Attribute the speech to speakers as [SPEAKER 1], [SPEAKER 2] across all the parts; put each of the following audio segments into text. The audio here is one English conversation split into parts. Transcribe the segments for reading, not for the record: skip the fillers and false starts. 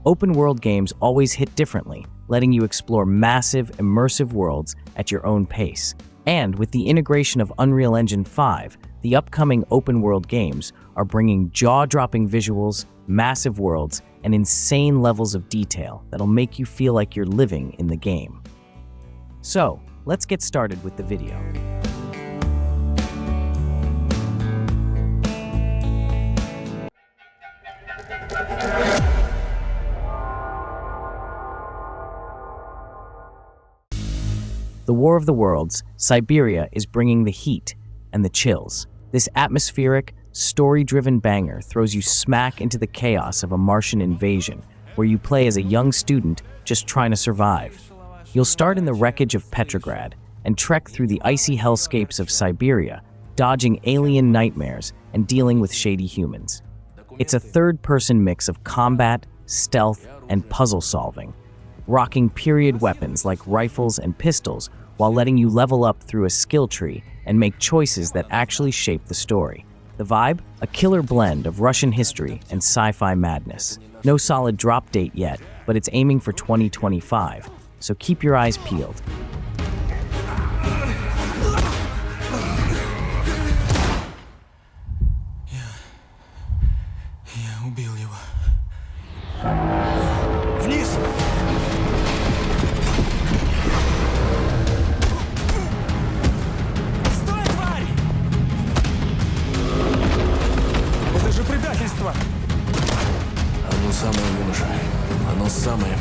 [SPEAKER 1] Open world games always hit differently, letting you explore massive, immersive worlds at your own pace. And with the integration of Unreal Engine 5, the upcoming open world games are bringing jaw-dropping visuals, massive worlds, and insane levels of detail that'll make you feel like you're living in the game. So, let's get started with the video. The War of the Worlds, Siberia is bringing the heat and the chills. This atmospheric, story-driven banger throws you smack into the chaos of a Martian invasion, where you play as a young student just trying to survive. You'll start in the wreckage of Petrograd and trek through the icy hellscapes of Siberia, dodging alien nightmares and dealing with shady humans. It's a third-person mix of combat, stealth, and puzzle solving, rocking period weapons like rifles and pistols while letting you level up through a skill tree and make choices that actually shape the story. The vibe? A killer blend of Russian history and sci-fi madness. No solid drop date yet, but it's aiming for 2025, so keep your eyes peeled.
[SPEAKER 2] Я убил его. Вниз! Стой, тварь! Это же предательство!
[SPEAKER 3] Оно самое, юноша. Оно самое.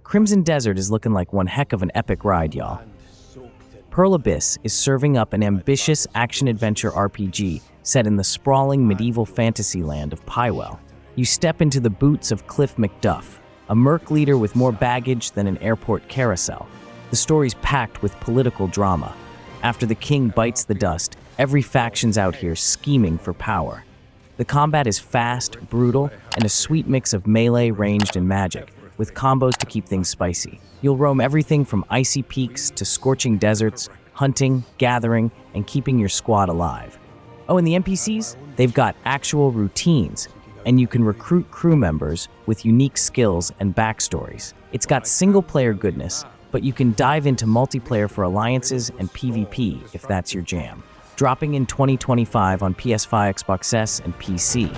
[SPEAKER 1] Crimson Desert is looking like one heck of an epic ride, y'all. Pearl Abyss is serving up an ambitious action-adventure RPG set in the sprawling medieval fantasy land of Pywell. You step into the boots of Cliff McDuff, a merc leader with more baggage than an airport carousel. The story's packed with political drama. After the king bites the dust, every faction's out here scheming for power. The combat is fast, brutal, and a sweet mix of melee, ranged, and magic, with combos to keep things spicy. You'll roam everything from icy peaks to scorching deserts, hunting, gathering, and keeping your squad alive. Oh, and the NPCs? They've got actual routines, and you can recruit crew members with unique skills and backstories. It's got single-player goodness, but you can dive into multiplayer for alliances and PvP if that's your jam. Dropping in 2025 on PS5, Xbox S, and PC.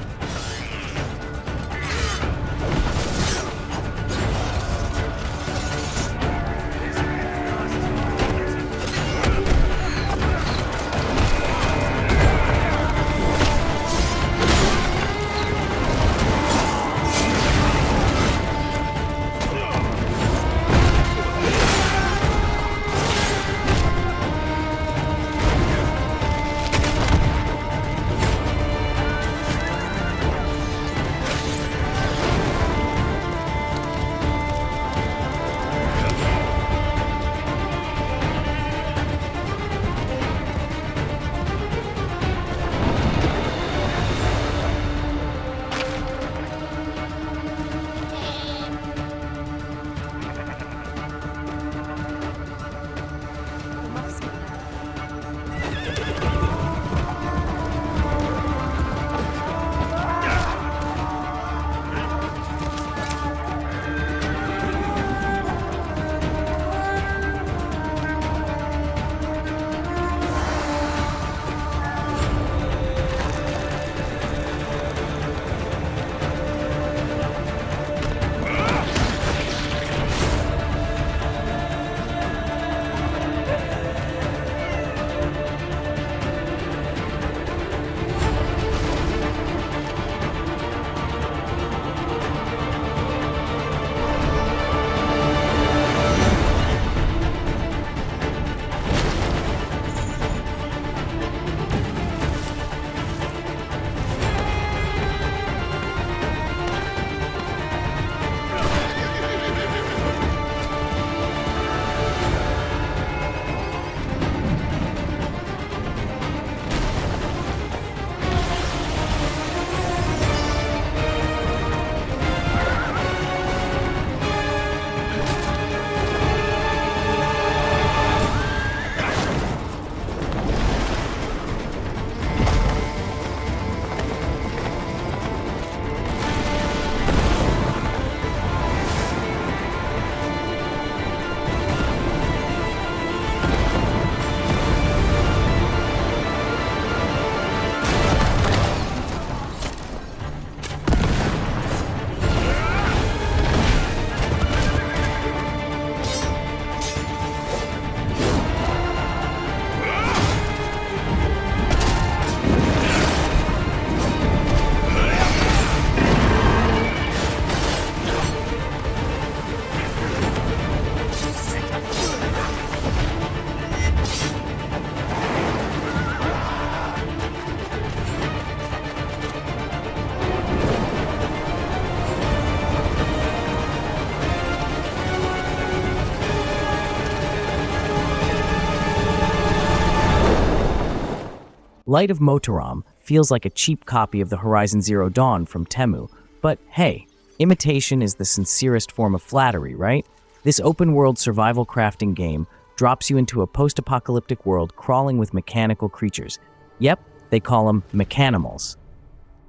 [SPEAKER 1] Light of Motoram feels like a cheap copy of the Horizon Zero Dawn from Temu, but hey, imitation is the sincerest form of flattery, right? This open-world survival crafting game drops you into a post-apocalyptic world crawling with mechanical creatures. Yep, they call them mechanimals.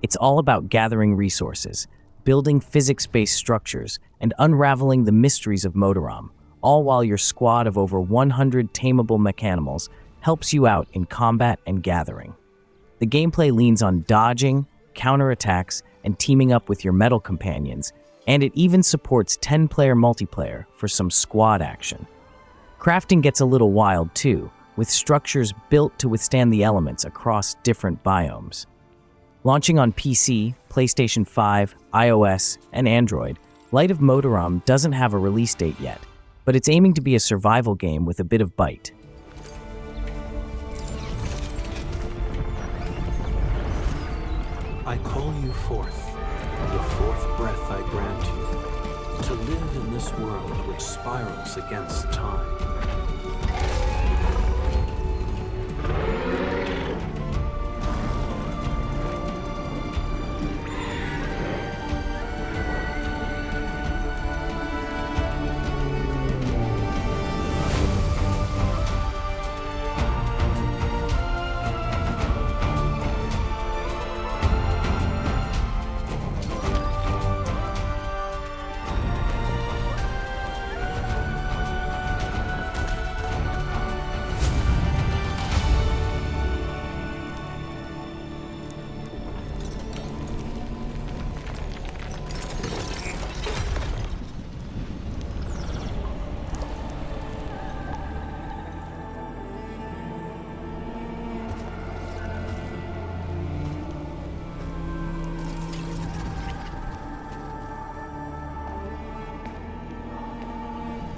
[SPEAKER 1] It's all about gathering resources, building physics-based structures, and unraveling the mysteries of Motoram, all while your squad of over 100 tameable mechanimals helps you out in combat and gathering. The gameplay leans on dodging, counterattacks, and teaming up with your metal companions, and it even supports 10-player multiplayer for some squad action. Crafting gets a little wild too, with structures built to withstand the elements across different biomes. Launching on PC, PlayStation 5, iOS, and Android, Light of Motoram doesn't have a release date yet, but it's aiming to be a survival game with a bit of bite.
[SPEAKER 4] I call you forth, the fourth breath I grant you, to live in this world which spirals against time.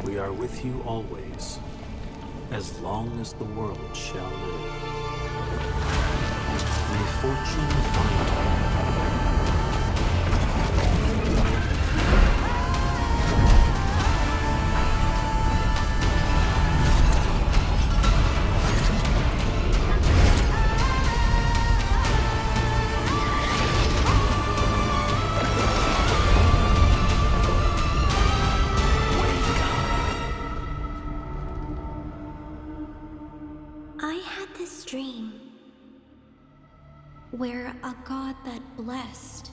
[SPEAKER 4] We are with you always, as long as the world shall live. May fortune find you.
[SPEAKER 5] I had this dream where a god that blessed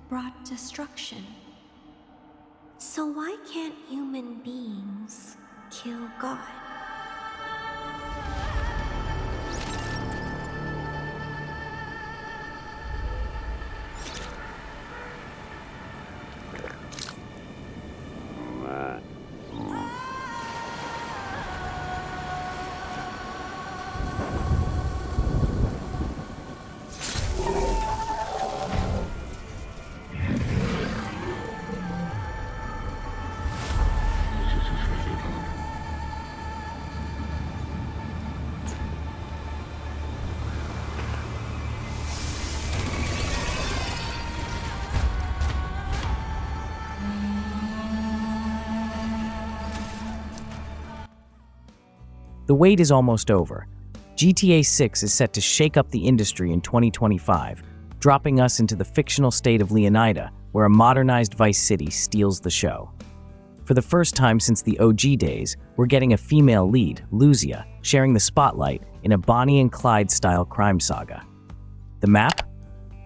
[SPEAKER 5] brought destruction. So why can't human beings kill God?
[SPEAKER 1] The wait is almost over. GTA 6 is set to shake up the industry in 2025, dropping us into the fictional state of Leonida, where a modernized Vice City steals the show. For the first time since the OG days, we're getting a female lead, Luzia, sharing the spotlight in a Bonnie and Clyde-style crime saga. The map?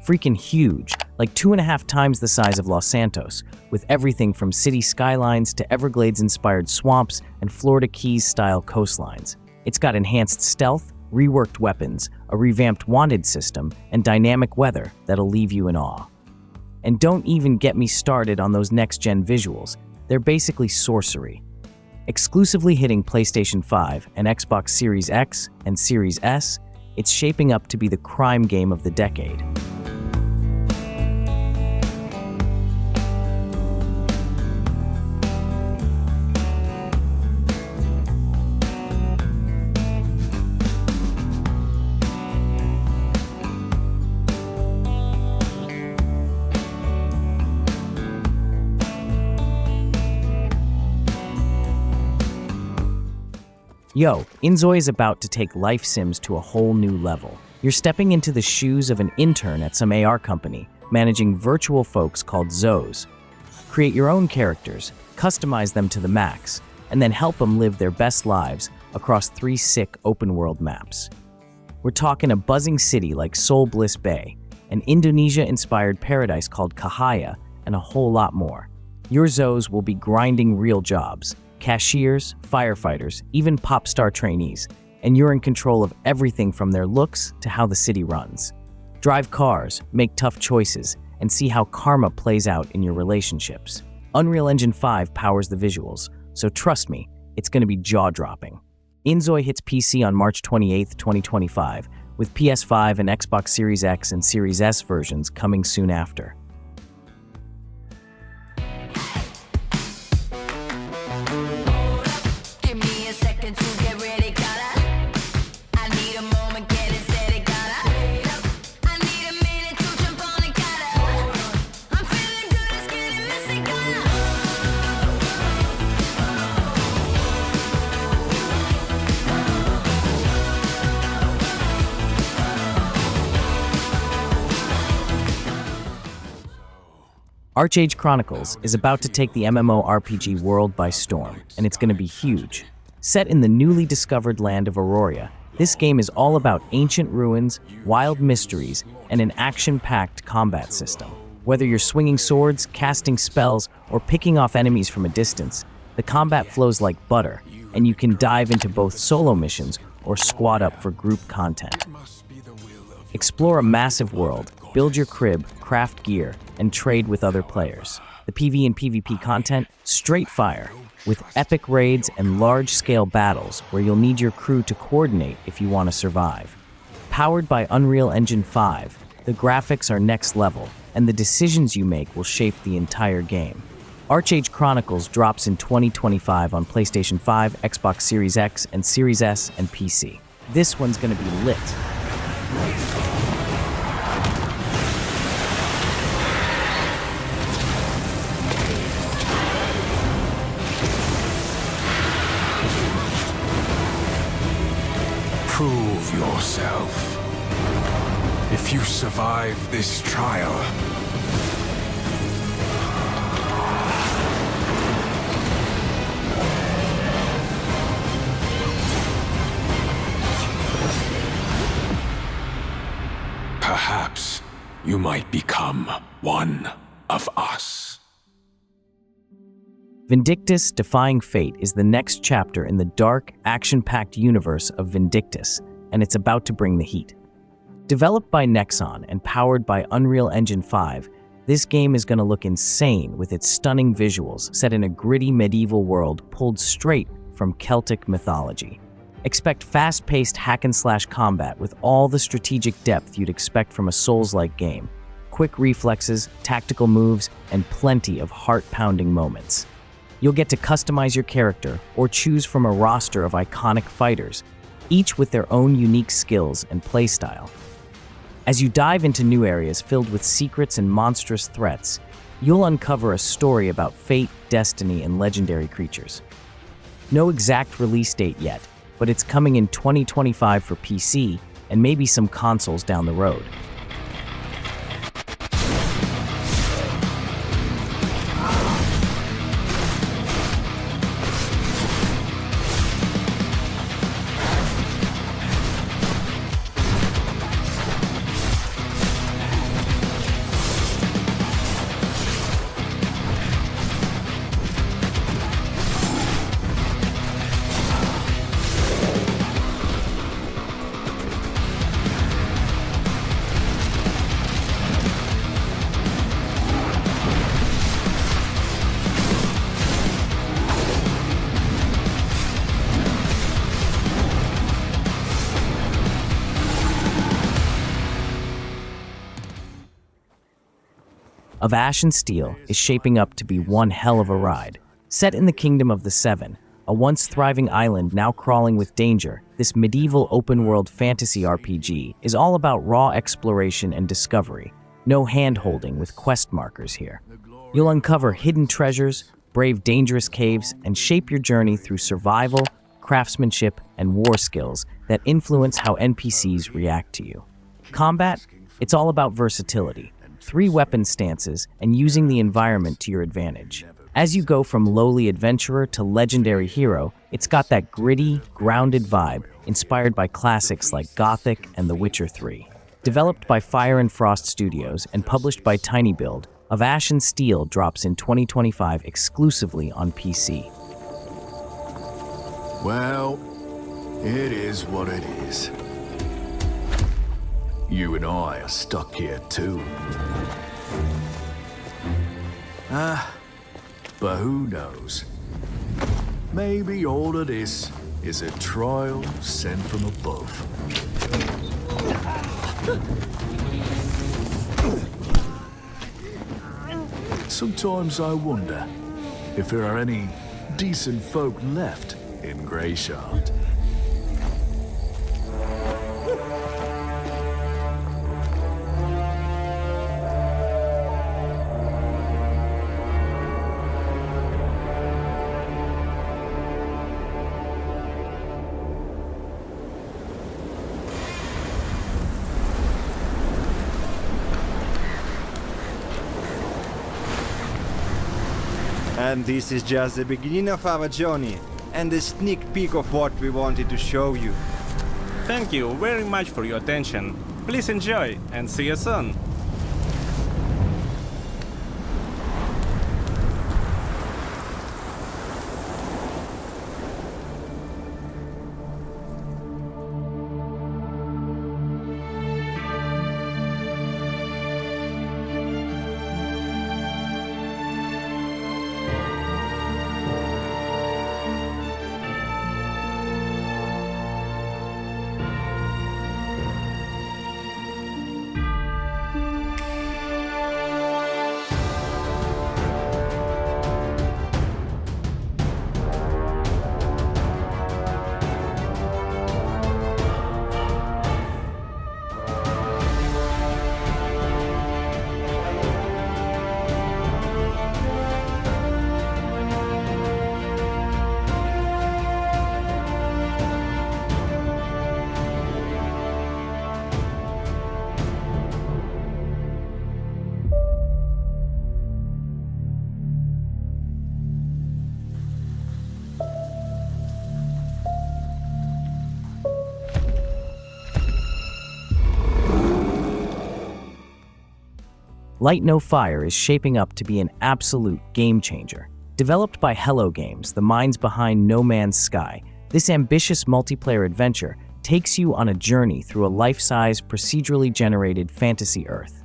[SPEAKER 1] Freaking huge, like 2.5 times the size of Los Santos, with everything from city skylines to Everglades-inspired swamps and Florida Keys-style coastlines. It's got enhanced stealth, reworked weapons, a revamped wanted system, and dynamic weather that'll leave you in awe. And don't even get me started on those next-gen visuals. They're basically sorcery. Exclusively hitting PlayStation 5 and Xbox Series X and Series S, it's shaping up to be the crime game of the decade. Yo, Inzoi is about to take life sims to a whole new level. You're stepping into the shoes of an intern at some AR company, managing virtual folks called Zoes. Create your own characters, customize them to the max, and then help them live their best lives across 3 sick open-world maps. We're talking a buzzing city like Seoul Bliss Bay, an Indonesia-inspired paradise called Kahaya, and a whole lot more. Your Zoes will be grinding real jobs, cashiers, firefighters, even pop star trainees, and you're in control of everything from their looks to how the city runs. Drive cars, make tough choices, and see how karma plays out in your relationships. Unreal Engine 5 powers the visuals, so trust me, it's going to be jaw-dropping. Inzoi hits PC on March 28, 2025, with PS5 and Xbox Series X and Series S versions coming soon after.
[SPEAKER 6] Give me a second to get ready, gotta. I need a moment, get it steady, gotta. I need a minute to jump on it, gotta. I'm feeling good, it's getting messy, gotta.
[SPEAKER 1] Archage Chronicles is about to take the MMORPG world by storm, and it's going to be huge. Set in the newly discovered land of Aurora, this game is all about ancient ruins, wild mysteries, and an action-packed combat system. Whether you're swinging swords, casting spells, or picking off enemies from a distance, the combat flows like butter, and you can dive into both solo missions or squad up for group content. Explore a massive world, build your crib, craft gear, and trade with other players. The PvE and PvP content, straight fire, with epic raids and large-scale battles where you'll need your crew to coordinate if you want to survive. Powered by Unreal Engine 5, the graphics are next level, and the decisions you make will shape the entire game. Archage Chronicles drops in 2025 on PlayStation 5, Xbox Series X, and Series S, and PC. This one's gonna be lit.
[SPEAKER 3] Prove yourself. If you survive this trial, perhaps you might become one of us.
[SPEAKER 1] Vindictus: Defying Fate is the next chapter in the dark, action-packed universe of Vindictus, and it's about to bring the heat. Developed by Nexon and powered by Unreal Engine 5, this game is going to look insane with its stunning visuals set in a gritty medieval world pulled straight from Celtic mythology. Expect fast-paced hack-and-slash combat with all the strategic depth you'd expect from a Souls-like game, quick reflexes, tactical moves, and plenty of heart-pounding moments. You'll get to customize your character or choose from a roster of iconic fighters, each with their own unique skills and playstyle. As you dive into new areas filled with secrets and monstrous threats, you'll uncover a story about fate, destiny, and legendary creatures. No exact release date yet, but it's coming in 2025 for PC and maybe some consoles down the road. Of Ash and Steel is shaping up to be one hell of a ride. Set in the Kingdom of the Seven, a once thriving island now crawling with danger, this medieval open-world fantasy RPG is all about raw exploration and discovery. No hand-holding with quest markers here. You'll uncover hidden treasures, brave dangerous caves, and shape your journey through survival, craftsmanship, and war skills that influence how NPCs react to you. Combat? It's all about versatility. 3 weapon stances and using the environment to your advantage. As you go from lowly adventurer to legendary hero, it's got that gritty, grounded vibe inspired by classics like Gothic and The Witcher 3. Developed by Fire and Frost Studios and published by TinyBuild, Of Ash and Steel drops in 2025 exclusively on PC.
[SPEAKER 7] Well, it is what it is. You and I are stuck here too. But who knows? Maybe all of this is a trial sent from above. Sometimes I wonder if there are any decent folk left in Greyshard.
[SPEAKER 8] And this is just the beginning of our journey, and a sneak peek of what we wanted to show you.
[SPEAKER 9] Thank you very much for your attention. Please enjoy and see you soon.
[SPEAKER 1] Light No Fire is shaping up to be an absolute game changer. Developed by Hello Games, the minds behind No Man's Sky, this ambitious multiplayer adventure takes you on a journey through a life-size, procedurally generated fantasy Earth.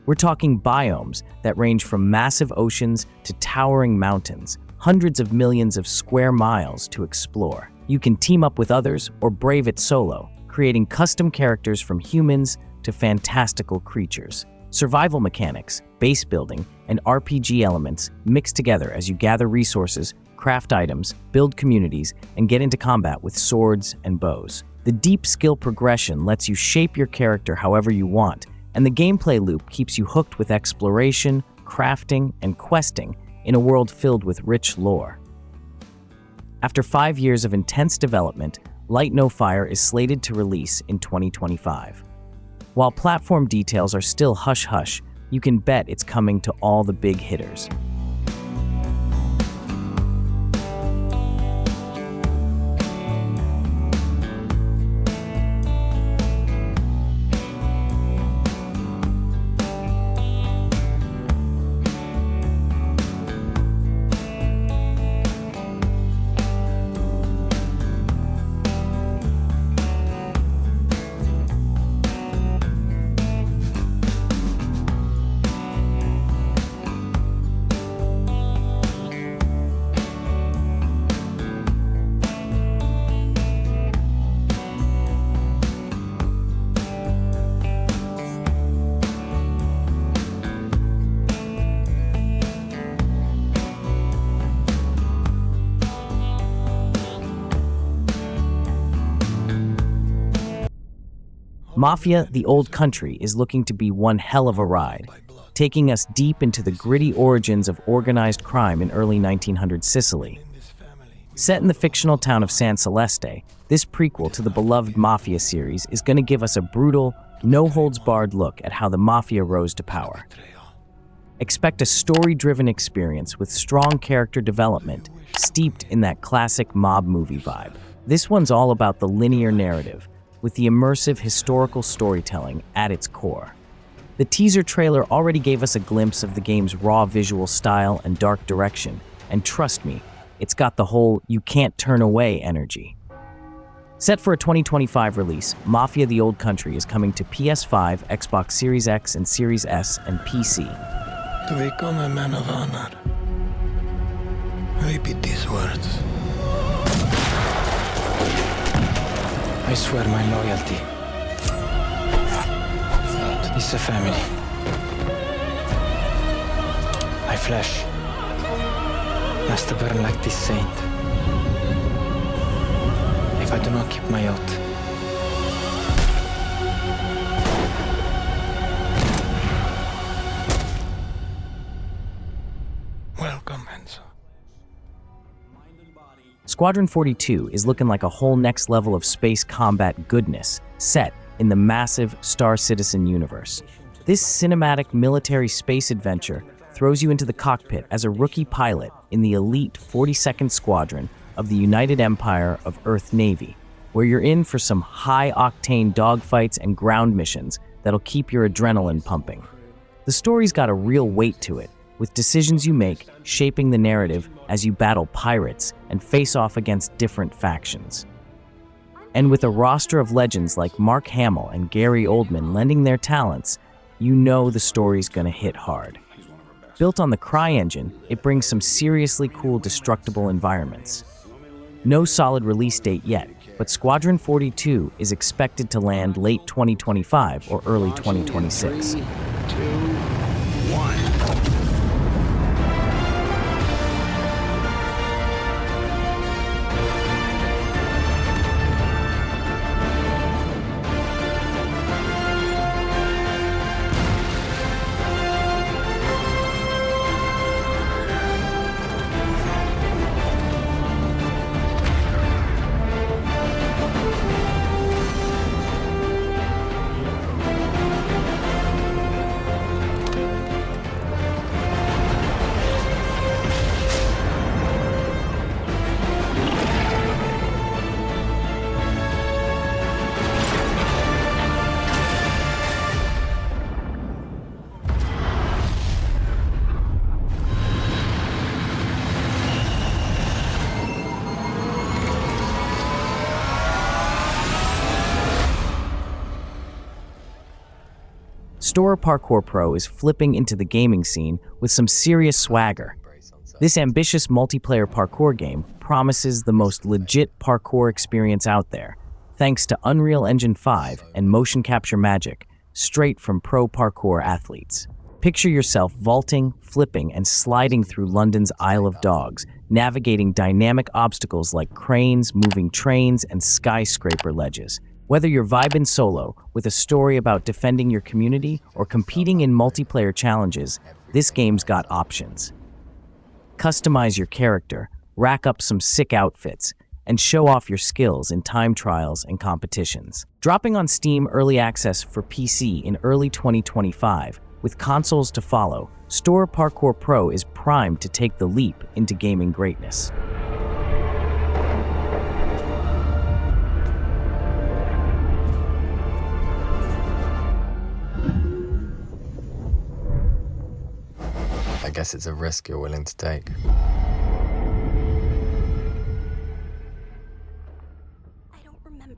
[SPEAKER 1] We're talking biomes that range from massive oceans to towering mountains, hundreds of millions of square miles to explore. You can team up with others or brave it solo, creating custom characters from humans to fantastical creatures. Survival mechanics, base building, and RPG elements mix together as you gather resources, craft items, build communities, and get into combat with swords and bows. The deep skill progression lets you shape your character however you want, and the gameplay loop keeps you hooked with exploration, crafting, and questing in a world filled with rich lore. After 5 years of intense development, Light No Fire is slated to release in 2025. While platform details are still hush-hush, you can bet it's coming to all the big hitters. Mafia: The Old Country is looking to be one hell of a ride, taking us deep into the gritty origins of organized crime in early 1900s Sicily. Set in the fictional town of San Celeste, this prequel to the beloved Mafia series is going to give us a brutal, no-holds-barred look at how the Mafia rose to power. Expect a story-driven experience with strong character development, steeped in that classic mob movie vibe. This one's all about the linear narrative, with the immersive historical storytelling at its core. The teaser trailer already gave us a glimpse of the game's raw visual style and dark direction, and trust me, it's got the whole "you can't turn away" energy. Set for a 2025 release, Mafia: The Old Country is coming to PS5, Xbox Series X and Series S, and PC.
[SPEAKER 2] To become a man of honor, repeat these words. I swear my loyalty to this family. My flesh must burn like this saint. If I do not keep my oath, welcome, Enzo.
[SPEAKER 1] Squadron 42 is looking like a whole next level of space combat goodness, set in the massive Star Citizen universe. This cinematic military space adventure throws you into the cockpit as a rookie pilot in the elite 42nd Squadron of the United Empire of Earth Navy, where you're in for some high-octane dogfights and ground missions that'll keep your adrenaline pumping. The story's got a real weight to it, with decisions you make shaping the narrative as you battle pirates and face off against different factions. And with a roster of legends like Mark Hamill and Gary Oldman lending their talents, you know the story's gonna hit hard. Built on the CryEngine, it brings some seriously cool destructible environments. No solid release date yet, but Squadron 42 is expected to land late 2025 or early 2026.
[SPEAKER 3] 3, 2, 1.
[SPEAKER 1] Store Parkour Pro is flipping into the gaming scene with some serious swagger. This ambitious multiplayer parkour game promises the most legit parkour experience out there, thanks to Unreal Engine 5 and motion capture magic, straight from pro parkour athletes. Picture yourself vaulting, flipping, and sliding through London's Isle of Dogs, navigating dynamic obstacles like cranes, moving trains, and skyscraper ledges. Whether you're vibing solo with a story about defending your community or competing in multiplayer challenges, this game's got options. Customize your character, rack up some sick outfits, and show off your skills in time trials and competitions. Dropping on Steam Early Access for PC in early 2025, with consoles to follow, Store Parkour Pro is primed to take the leap into gaming greatness.
[SPEAKER 10] I guess it's a risk you're willing to take.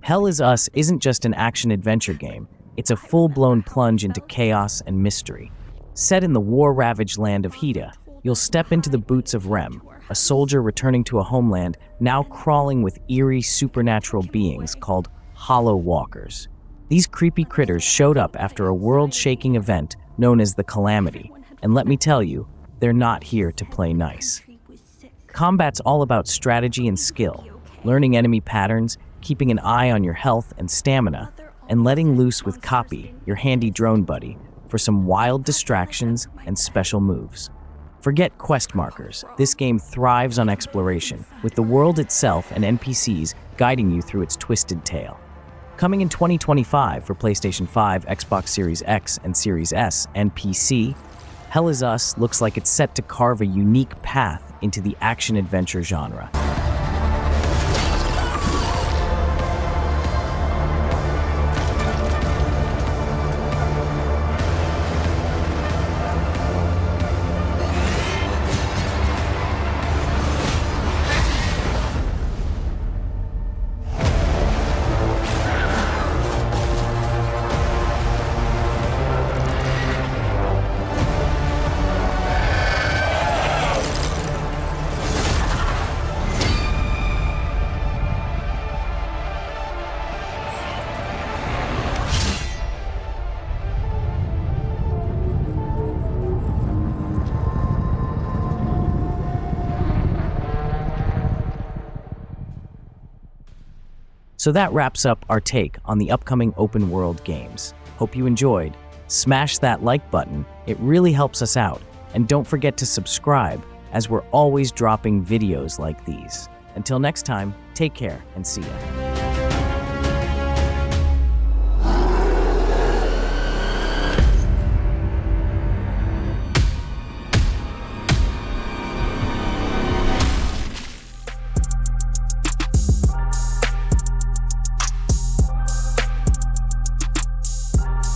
[SPEAKER 1] Hell Is Us isn't just an action-adventure game, it's a full-blown plunge into chaos and mystery. Set in the war-ravaged land of Hida, you'll step into the boots of Rem, a soldier returning to a homeland now crawling with eerie supernatural beings called Hollow Walkers. These creepy critters showed up after a world-shaking event known as the Calamity, and let me tell you, they're not here to play nice. Combat's all about strategy and skill, learning enemy patterns, keeping an eye on your health and stamina, and letting loose with Copy, your handy drone buddy, for some wild distractions and special moves. Forget quest markers, this game thrives on exploration, with the world itself and NPCs guiding you through its twisted tale. Coming in 2025 for PlayStation 5, Xbox Series X and Series S, and PC, Hell Is Us looks like it's set to carve a unique path into the action-adventure genre. So that wraps up our take on the upcoming open world games. Hope you enjoyed. Smash that like button, it really helps us out. And don't forget to subscribe, as we're always dropping videos like these. Until next time, take care and see ya.